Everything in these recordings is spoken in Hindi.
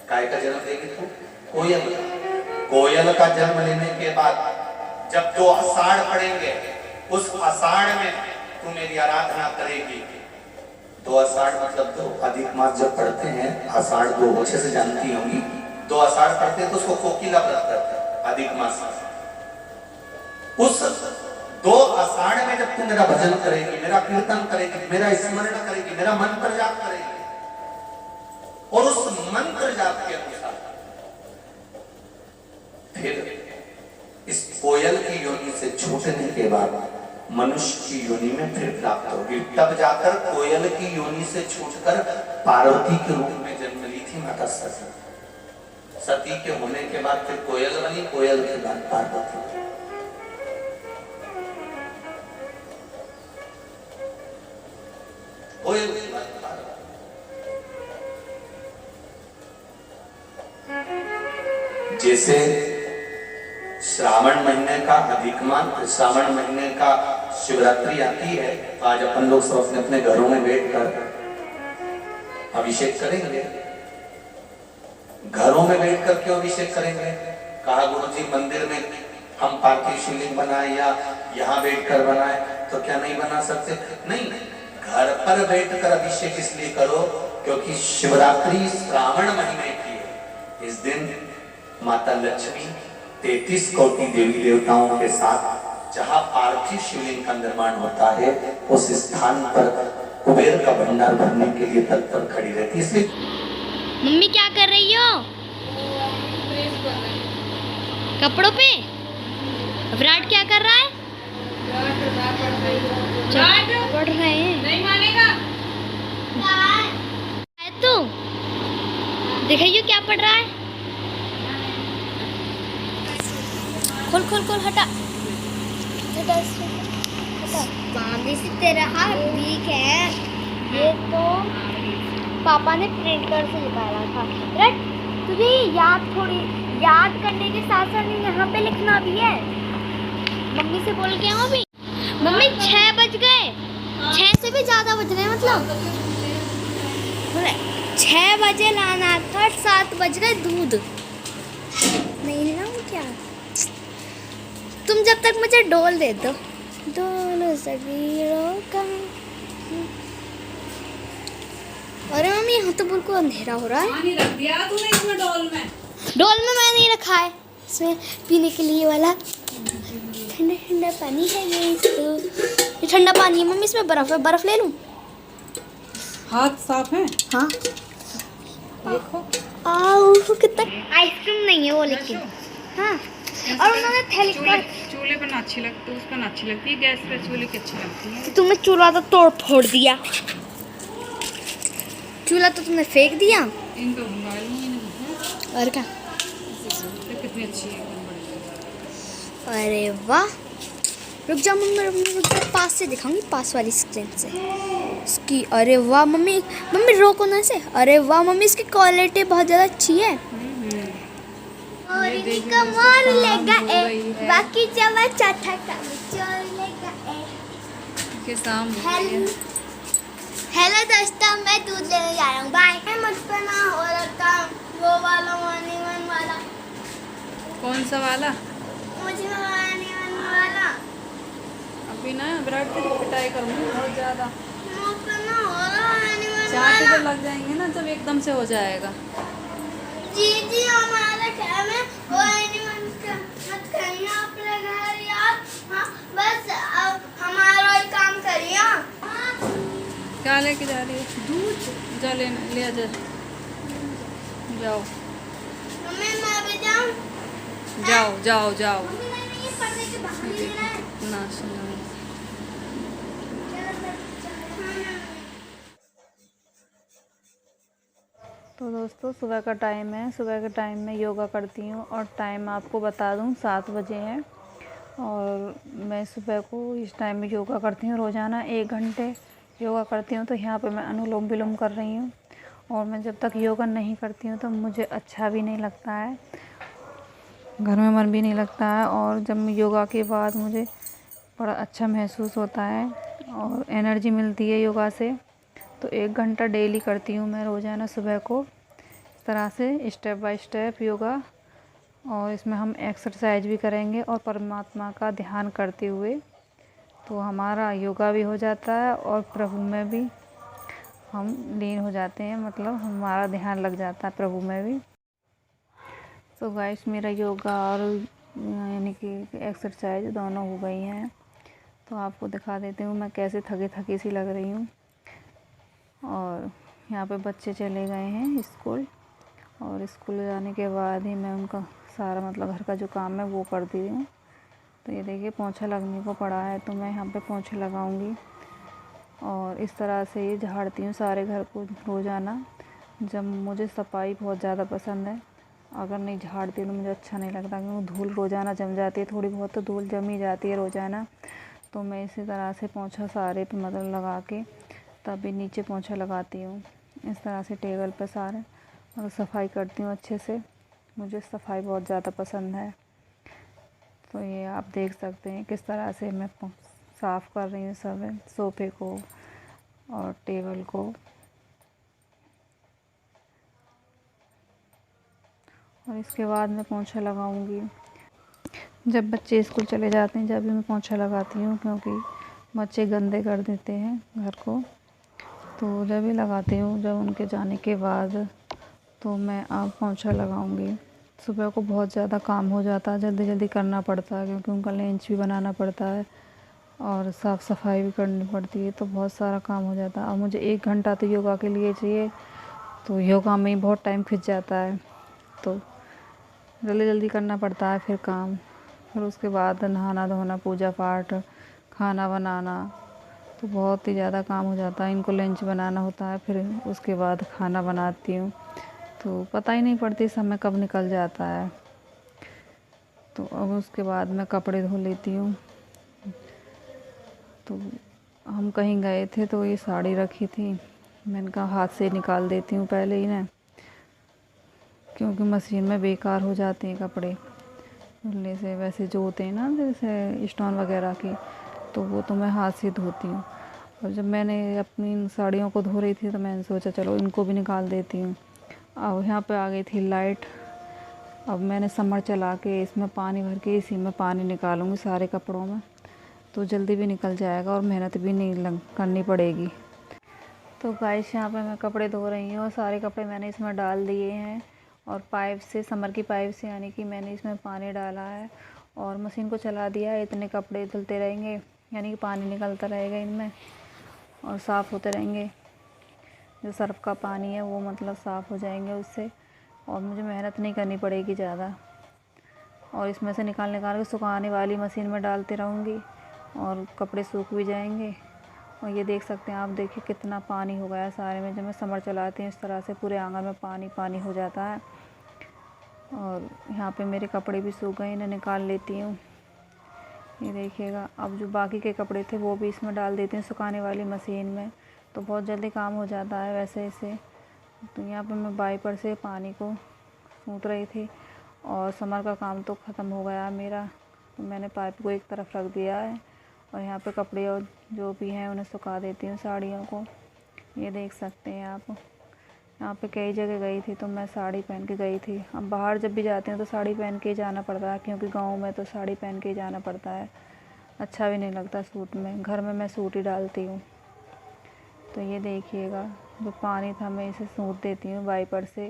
काय का जन्म देगी तू? कोयल। कोयल का जन्म लेने के बाद जब 2 आषाढ़ पड़ेंगे, उस आषाढ़ में तू मेरी आराधना करेगी। 2 आषाढ़ मतलब 2 अधिक मास जब पढ़ते हैं, आषाढ़ 2 अच्छे से जानती होंगी। 2 आषाढ़ पढ़ते हैं तो उसको कोकिला व्रत करते हैं, अधिक मास। उस 2 आषाढ़ में जब तू मेरा भजन करेगी, मेरा कीर्तन करेगी, मेरा स्मरण करेगी, मेरा मंत्र जाप करेगी, और उस मंत्र जाप के अनुसार फिर इस कोयल की योनि से छूटने के बाद मनुष्य की योनि में फिर प्राप्त होगी। तब जाकर कोयल की योनि से छूटकर पार्वती के रूप में जन्म ली थी माता सती। सती के होने के बाद फिर कोयल बनी, कोयल के बाद पार्वती। कोयल के बाद पार्वती। जैसे श्रावण महीने का अधिक मास, श्रावण महीने का शिवरात्रि आती है, तो आज अपन लोग सब अपने अपने घरों में बैठकर अभिषेक करेंगे। घरों में बैठकर क्यों अभिषेक करेंगे? कहा गुरुजी मंदिर में हम पार्थिव शिवलिंग बनाए या यहाँ बैठकर बनाए, तो क्या नहीं बना सकते? नहीं, घर पर बैठकर अभिषेक इसलिए करो क्योंकि शिवरात्रि श्रावण महीने की है। इस दिन माता लक्ष्मी 33 कोटि देवी देवताओं के साथ जहाँ पार्थिव शिवलिंग का निर्माण होता है, उस स्थान पर कुबेर का भंडार भरने के लिए तत्पर खड़ी रहती है। इसलिए मम्मी क्या कर रही हो? कपड़ों पे? विराट क्या कर रहा है? पढ़ रहे हैं। नहीं मानेगा। तू दिखाइयो क्या पढ़ रहा है? खोल खोल खोल, हटा हटा से तेरा हाथ ठीक है। ये तो पापा ने प्रिंटर से निकाला था। राइट, तुझे याद करने के साथ साथ यहाँ पे लिखना भी है। मम्मी से बोल के आओ भी। मम्मी 6 बज गए, 6 से भी ज्यादा बज रहे, मतलब 6 बजे लाना था, 7 बज गए। दूध नहीं लाऊं क्या? तुम जब तक मुझे डोल दे दो। डोल सगीरों का। अरे मम्मी, यहाँ तो बिल्कुल अंधेरा हो रहा है। पानी रख दिया तूने इसमें डोल में? डोल में मैं नहीं रखा है, इसमें पीने के लिए वाला ठंडा ठंडा पानी है। ये ठंडा पानी है मम्मी, इसमें बर्फ है। बर्फ ले लूं? हाथ साफ है? हाँ। देखो कितना आइसक्रीम नहीं है वो, लेकिन हाँ। और उन्होंने थैली चूल्हे पर ना अच्छी लगती, उस पर ना अच्छी लगती है, गैस पे चूल्हे की अच्छी लगती है। तुमने चूल्हा तो तोड़ फोड़ दिया। चूल्हा तो तुमने फेंक दिया। इनको मोबाइल में और क्या? कितनी अच्छी है, एकदम बढ़िया। अरे वाह, रुक जा मम्मी, रुक जा, पास से दिखाऊंगी, पास वाली स्क्रीन से इसकी। अरे वाह मम्मी, मम्मी रोको ना इसे। अरे वाह मम्मी, इसकी क्वालिटी बहुत ज़्यादा अच्छी है। और इनका मार लेगा ए, बाकी चला चाटा का चल लेगा ए। के सामने हेलो दोस्तों, मैं दूध लेने जा रहा हूँ, बाय। मुझ पे ना हो रखा वो वाला वन वाला। कौन सा वाला? मुझे वन वाला। अभी ना विराट की पिटाई करूँगी बहुत ज़्यादा। मुझ पे ना हो रहा चाटे तो लग जाएंगे ना जब एकदम से हो जाएगा। जी हमारे घर में वो एनिमल मत करिए अपने घर यार। हाँ, बस अब हमारा ही काम करिए। हाँ। क्या लेके जा रही है? दूध। जा ले आ जा। जाओ मम्मी, मैं भी जाऊँ? जाओ जाओ जाओ। मम्मी नहीं, पढ़ने के बाहर ही लेना है। ना सुनो। तो दोस्तों, सुबह का टाइम है। सुबह के टाइम में योगा करती हूँ और टाइम आपको बता दूँ 7 बजे है। और मैं सुबह को इस टाइम में योगा करती हूँ। रोज़ाना 1 घंटे योगा करती हूँ। तो यहाँ पे मैं अनुलोम विलोम कर रही हूँ। और मैं जब तक योगा नहीं करती हूँ तो मुझे अच्छा भी नहीं लगता है, घर में मन भी नहीं लगता है। और जब मैं योगा के बाद मुझे बड़ा अच्छा महसूस होता है और एनर्जी मिलती है योगा से। तो 1 घंटा डेली करती हूँ मैं रोज़ाना सुबह को। तरह से स्टेप बाय स्टेप योगा, और इसमें हम एक्सरसाइज भी करेंगे और परमात्मा का ध्यान करते हुए, तो हमारा योगा भी हो जाता है और प्रभु में भी हम लीन हो जाते हैं, मतलब हमारा ध्यान लग जाता है प्रभु में भी। तो गाइस मेरा योगा और यानी कि एक्सरसाइज दोनों हो गई हैं, तो आपको दिखा देती हूँ मैं कैसे थकी थकी सी लग रही हूँ। और यहाँ पे बच्चे चले गए हैं स्कूल, और स्कूल जाने के बाद ही मैं उनका सारा मतलब घर का जो काम है वो करती हूँ। तो ये देखिए पोंछा लगने को पड़ा है, तो मैं यहाँ पे पोंछे लगाऊंगी और इस तरह से ये झाड़ती हूँ सारे घर को रोज़ाना। जब मुझे सफाई बहुत ज़्यादा पसंद है, अगर नहीं झाड़ती तो मुझे अच्छा नहीं लगता, क्योंकि धूल रोज़ाना जम जाती है, थोड़ी बहुत तो धूल जम ही जाती है रोज़ाना। तो मैं इसी तरह से पोंछा सारे पे मतलब लगा के तभी नीचे पोंछा लगाती हूँ, इस तरह से टेबल पर सारे, और सफाई करती हूँ अच्छे से। मुझे सफाई बहुत ज़्यादा पसंद है। तो ये आप देख सकते हैं किस तरह से मैं साफ़ कर रही हूँ सब सोफ़े को और टेबल को। और इसके बाद मैं पोंछा लगाऊंगी। जब बच्चे स्कूल चले जाते हैं जब भी मैं पोंछा लगाती हूँ, क्योंकि बच्चे गंदे कर देते हैं घर को। तो जब भी लगाती हूँ, जब उनके जाने के बाद, तो मैं अब पोंछा लगाऊंगी। सुबह को बहुत ज़्यादा काम हो जाता है, जल्दी जल्दी करना पड़ता है, क्योंकि उनका लंच भी बनाना पड़ता है और साफ़ सफाई भी करनी पड़ती है, तो बहुत सारा काम हो जाता है। और मुझे 1 घंटा तो योगा के लिए चाहिए, तो योगा में ही बहुत टाइम खिंच जाता है, तो जल्दी जल्दी करना पड़ता है फिर काम। फिर उसके बाद नहाना धोना, पूजा पाठ, खाना बनाना, तो बहुत ही ज़्यादा काम हो जाता है। इनको लंच बनाना होता है, फिर उसके बाद खाना बनाती हूँ, तो पता ही नहीं पड़ती समय कब निकल जाता है। तो अब उसके बाद मैं कपड़े धो लेती हूँ। तो हम कहीं गए थे तो ये साड़ी रखी थी, मैंने कहा हाथ से निकाल देती हूँ पहले ही ना, क्योंकि मशीन में बेकार हो जाते हैं कपड़े धुलने से। वैसे जो होते हैं ना जैसे स्टोन वगैरह के, तो वो तो मैं हाथ से धोती हूँ। और जब मैंने अपनी साड़ियों को धो रही थी तो मैंने सोचा चलो इनको भी निकाल देती हूँ। अब यहाँ पे आ गई थी लाइट। अब मैंने समर चला के इसमें पानी भर के इसी में पानी निकालूंगी सारे कपड़ों में, तो जल्दी भी निकल जाएगा और मेहनत भी नहीं करनी पड़ेगी। तो गाइस यहाँ पे मैं कपड़े धो रही हूँ और सारे कपड़े मैंने इसमें डाल दिए हैं, और पाइप से, समर की पाइप से यानी कि मैंने इसमें पानी डाला है और मशीन को चला दिया है। इतने कपड़े धुलते रहेंगे, यानी कि पानी निकलता रहेगा इनमें और साफ़ होते रहेंगे। जो सर्फ़ का पानी है वो मतलब साफ़ हो जाएंगे उससे, और मुझे मेहनत नहीं करनी पड़ेगी ज़्यादा। और इसमें से निकाल के सुखाने वाली मशीन में डालते रहूँगी और कपड़े सूख भी जाएंगे। और ये देख सकते हैं आप, देखिए कितना पानी हो गया है सारे में। जब मैं समर चलाती हूँ इस तरह से पूरे आंगन में पानी पानी हो जाता है। और यहाँ पे मेरे कपड़े भी सूख गए, इन्हें निकाल लेती हूँ। ये देखिएगा, अब जो बाकी के कपड़े थे वो भी इसमें डाल देती हूँ सुखाने वाली मशीन में, तो बहुत जल्दी काम हो जाता है वैसे इसे। तो यहाँ पे मैं वाइपर से पानी को सूंघ रही थी और समर का काम तो ख़त्म हो गया मेरा, तो मैंने पाइप को एक तरफ रख दिया है और यहाँ पे कपड़े और जो भी हैं उन्हें सुखा देती हूँ, साड़ियों को। ये देख सकते हैं आप, यहाँ पे कई जगह गई थी तो मैं साड़ी पहन के गई थी। अब बाहर जब भी जाती हूँ तो साड़ी पहन के ही जाना पड़ता है, क्योंकि गाँव में तो साड़ी पहन के ही जाना पड़ता है, अच्छा भी नहीं लगता सूट में। घर में मैं सूट ही डालती हूँ। तो ये देखिएगा, जो पानी था मैं इसे सूख देती हूँ वाइपर से,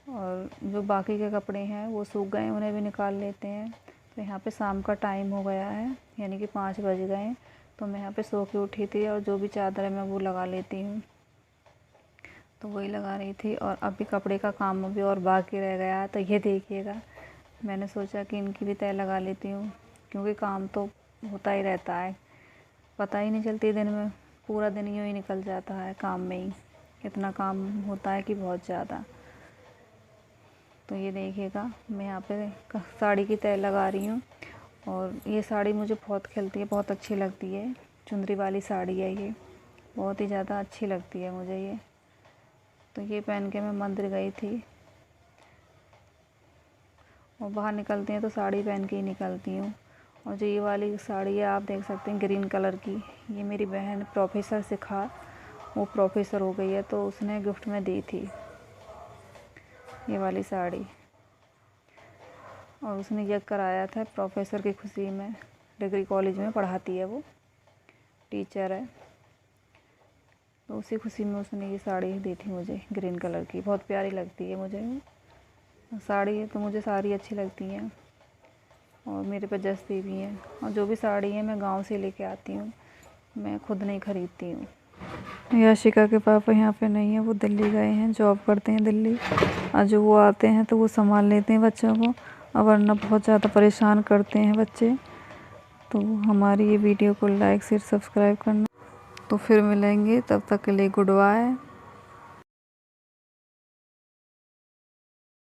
और जो बाकी के कपड़े हैं वो सूख गए, उन्हें भी निकाल लेते हैं। तो यहाँ पे शाम का टाइम हो गया है, यानी कि 5 बज गए। तो मैं यहाँ पे सो के उठी थी और जो भी चादर है मैं वो लगा लेती हूँ, तो वही लगा रही थी। और अभी कपड़े का काम अभी और बाकी रह गया है। तो ये देखिएगा, मैंने सोचा कि इनकी भी तय लगा लेती हूँ, क्योंकि काम तो होता ही रहता है, पता ही नहीं चलती दिन में, पूरा दिन यूँ ही निकल जाता है काम में ही। इतना काम होता है कि बहुत ज़्यादा। तो ये देखिएगा, मैं यहाँ पे साड़ी की तय लगा रही हूँ, और ये साड़ी मुझे बहुत खिलती है, बहुत अच्छी लगती है। चुंदरी वाली साड़ी है ये, बहुत ही ज़्यादा अच्छी लगती है मुझे ये। तो ये पहन के मैं मंदिर गई थी, और बाहर निकलती हैं तो साड़ी पहन के ही निकलती हूँ। और जो ये वाली साड़ी है आप देख सकते हैं ग्रीन कलर की, ये मेरी बहन प्रोफेसर सिखा, वो प्रोफेसर हो गई है तो उसने गिफ्ट में दी थी। ये वाली साड़ी। और उसने ये कराया था प्रोफेसर की खुशी में, डिग्री कॉलेज में पढ़ाती है, वो टीचर है, तो उसी खुशी में उसने ये साड़ी दी थी मुझे, ग्रीन कलर की। बहुत प्यारी लगती है मुझे साड़ी, तो मुझे साड़ी अच्छी लगती हैं और मेरे पे जचती भी हैं। और जो भी साड़ी है मैं गांव से लेके आती हूँ, मैं खुद नहीं ख़रीदती हूँ। याशिका के पापा यहाँ पे नहीं है, वो दिल्ली गए हैं, जॉब करते हैं दिल्ली। और जो वो आते हैं तो वो संभाल लेते हैं बच्चों को, और वरना बहुत ज़्यादा परेशान करते हैं बच्चे। तो हमारी ये वीडियो को लाइक शेयर सब्सक्राइब करना। तो फिर मिलेंगे, तब तक के लिए गुड बाय।